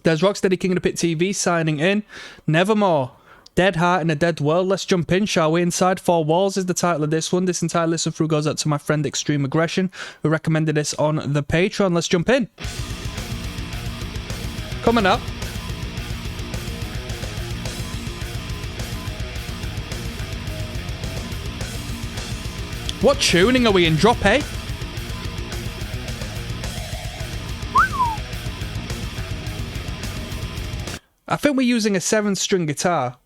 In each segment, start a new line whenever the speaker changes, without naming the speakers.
There's Rocksteady King of the Pit TV signing in. Nevermore. Dead Heart in a Dead World. Let's jump in, shall we? Inside Four Walls is the title of this one. This entire listen through goes out to my friend Extreme Aggression, who recommended this on the Patreon. Let's jump in. Coming up. What tuning are we in? Drop A? I think we're using a 7-string guitar.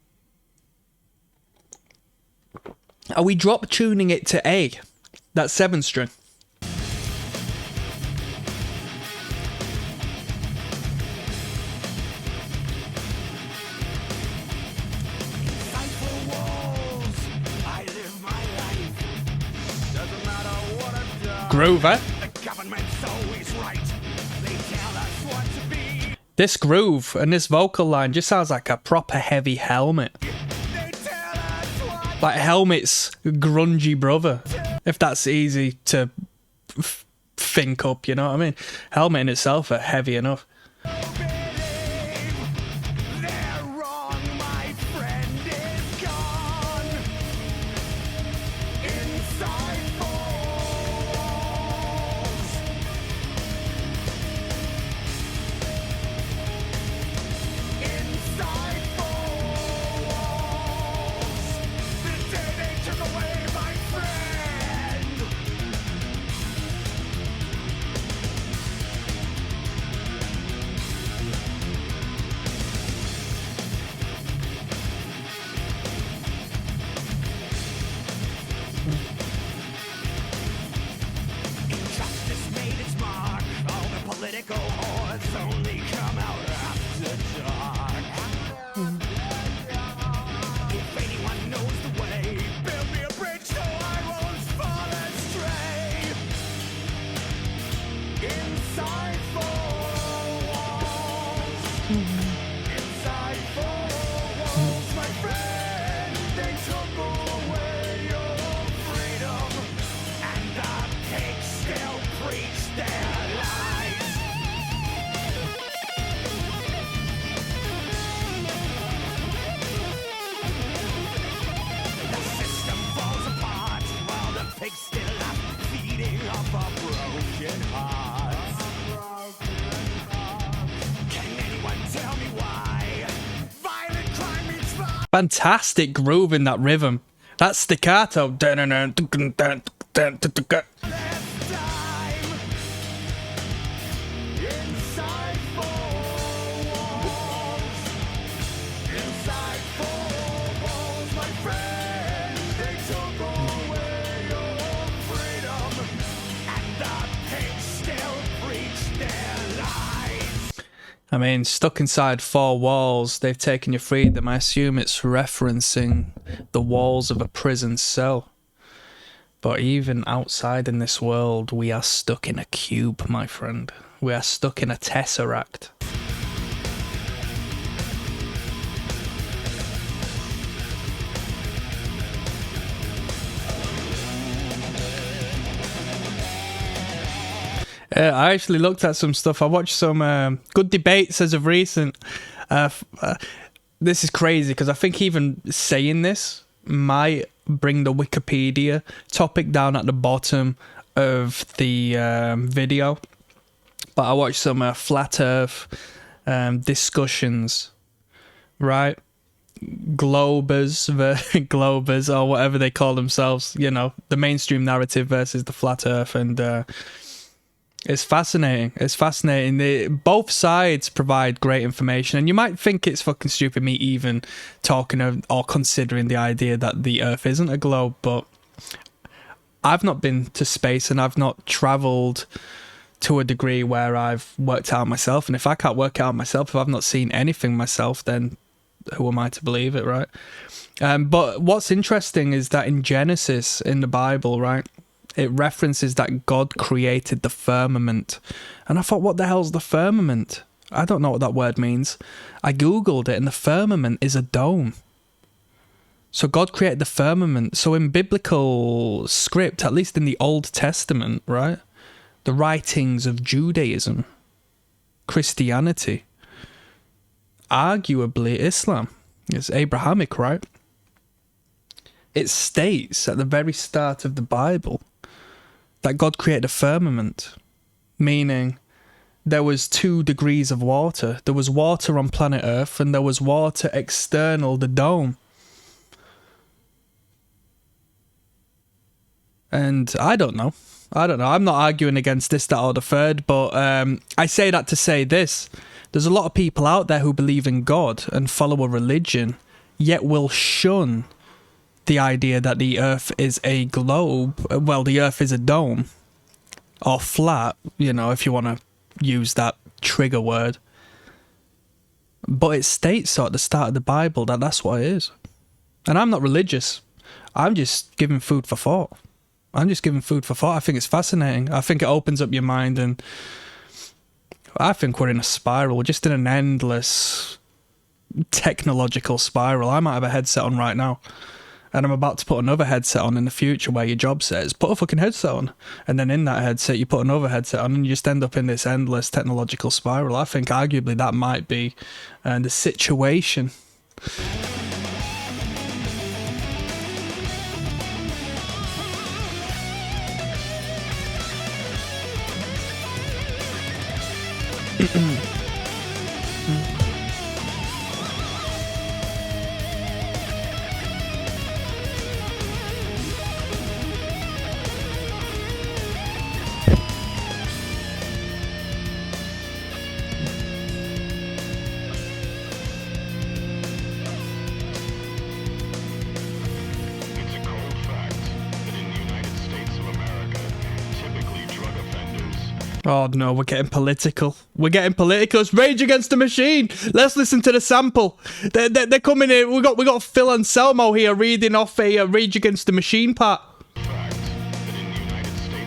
Are we drop tuning it to A? That's 7-string. Groove, eh? This groove and this vocal line just sounds like a proper heavy Helmet. Like Helmet's grungy brother, if that's easy to think up, you know what I mean? Helmet in itself are heavy enough. Fantastic groove in that rhythm. That staccato. I mean, stuck inside four walls, they've taken your freedom. I assume it's referencing the walls of a prison cell. But even outside in this world, we are stuck in a cube, my friend. We are stuck in a tesseract. I actually looked at some stuff. I watched some good debates as of recent. This is crazy because I think even saying this might bring the Wikipedia topic down at the bottom of the video. But I watched some flat earth discussions, right? Globers, or whatever they call themselves, you know, the mainstream narrative versus the flat earth, and it's fascinating. It's fascinating. Both sides provide great information, and you might think it's fucking stupid me even talking or considering the idea that the Earth isn't a globe, but I've not been to space and I've not travelled to a degree where I've worked out myself. And if I can't work out myself, if I've not seen anything myself, then who am I to believe it, right? But what's interesting is that in Genesis, in the Bible, right, it references that God created the firmament. And I thought, what the hell's the firmament? I don't know what that word means. I googled it, and the firmament is a dome. So God created the firmament. So in biblical script, at least in the Old Testament, right, the writings of Judaism, Christianity, arguably Islam. It's Abrahamic, right? It states at the very start of the Bible that God created a firmament, meaning there was 2 degrees of water. There was water on planet Earth and there was water external the dome. And I don't know. I'm not arguing against this, that, or the third, but I say that to say this. There's a lot of people out there who believe in God and follow a religion, yet will shun the idea that the Earth is a globe. Well, the Earth is a dome. Or flat, you know, if you want to use that trigger word. But it states so at the start of the Bible that that's what it is. And I'm not religious. I'm just giving food for thought. I think it's fascinating. I think it opens up your mind, and I think we're in a spiral. We're just in an endless technological spiral. I might have a headset on right now, and I'm about to put another headset on in the future where your job says, put a fucking headset on. And then in that headset, you put another headset on, and you just end up in this endless technological spiral. I think arguably that might be the situation. Oh no, we're getting political. It's Rage Against the Machine. Let's listen to the sample. They're coming in. We got Phil Anselmo here reading off a Rage Against the Machine part.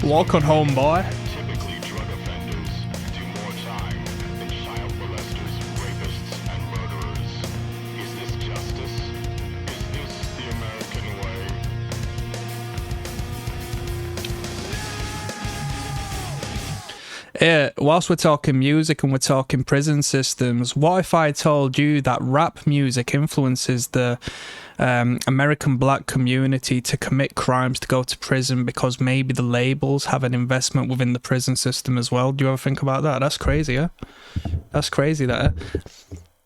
Walk on home, boy.
Typically, drug offenders do more time than child molesters, rapists, and murderers. Is this justice? Is this the American way?
Whilst we're talking music and we're talking prison systems, what if I told you that rap music influences the American black community to commit crimes, to go to prison, because maybe the labels have an investment within the prison system as well? Do you ever think about that? That's crazy, yeah? That's crazy, that.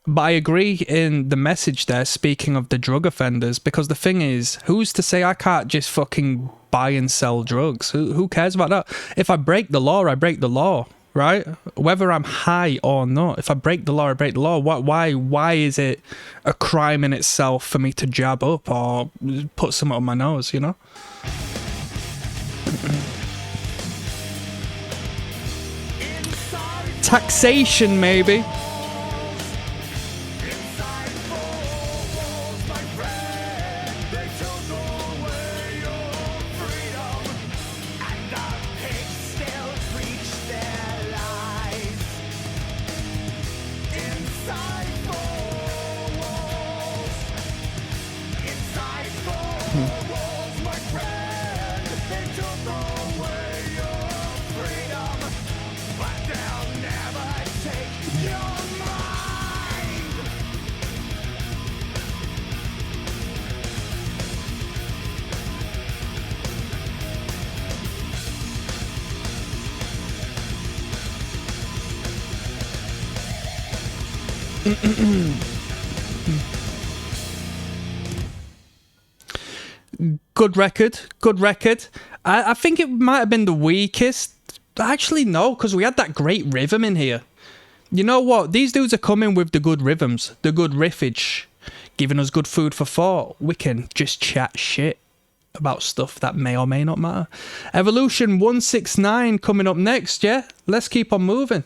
But I agree in the message there, speaking of the drug offenders, because the thing is, who's to say I can't just fucking buy and sell drugs? Who cares about that? If I break the law, I break the law, right? Whether I'm high or not, if I break the law, I break the law. Why is it a crime in itself for me to jab up or put something on my nose, you know? Taxation, maybe. Good record. I think it might have been the weakest. Actually, no, because we had that great rhythm in here. You know what? These dudes are coming with the good rhythms, the good riffage, giving us good food for thought. We can just chat shit about stuff that may or may not matter. Evolution 169 coming up next, yeah? Let's keep on moving.